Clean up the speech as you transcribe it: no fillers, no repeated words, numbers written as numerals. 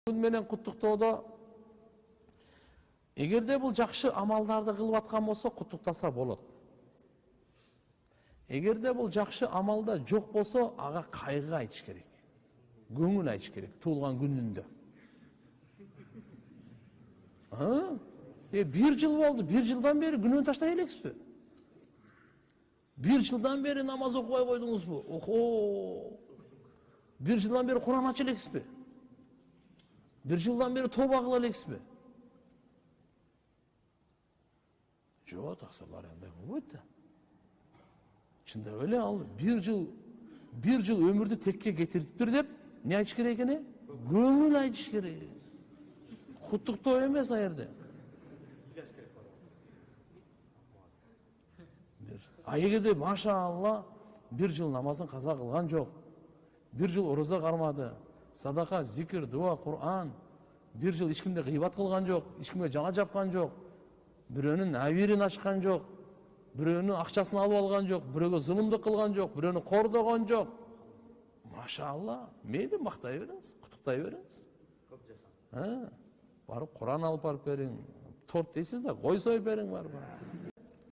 Күн менен куттуктоодо эгерде бул жакшы амалдарды кылып аткан болсо куттуктаса болот. Эгерде бул жакшы амалда жок болсо ага кайгы айтыш керек. Көңүл айтыш керек туулган күнүндө. Бир жыл болду, бир жылдан бери күнөө таштай элексизби? Бир жылдан бери намаз окубай койдуңузбу? Охо! Бир жылдан бери Куран ача элексизби? Бир жылдан бери тоба кыла элексизби? Жок, тақсырлар андай болбойт да. Чындап эле ал бир жыл өмүрдү текке кетириптир деп не айтыш керек экен? Көңүл айтыш керек. Куттуктоо эмес а жерде. А эгерде машалла бир жыл намазын каза кылган жок, бир жыл ороза кармады, садака, зикир, дуа, Кур'ан, бир жыл эч кимде гыйбат кылган жок, эч кимге жала жапкан жок, бирөөнүн абийирин ачкан жок, бирөөнүн акчасын алып алган жок, бирөөгө зулумдук кылган жок, бирөөнү кордогон жок. Машалла, мейли мактай бериңиз, куттуктай бериңиз. Барып Кур'ан алып барып бериң, торт дейсиз да, кой союп бериң барып.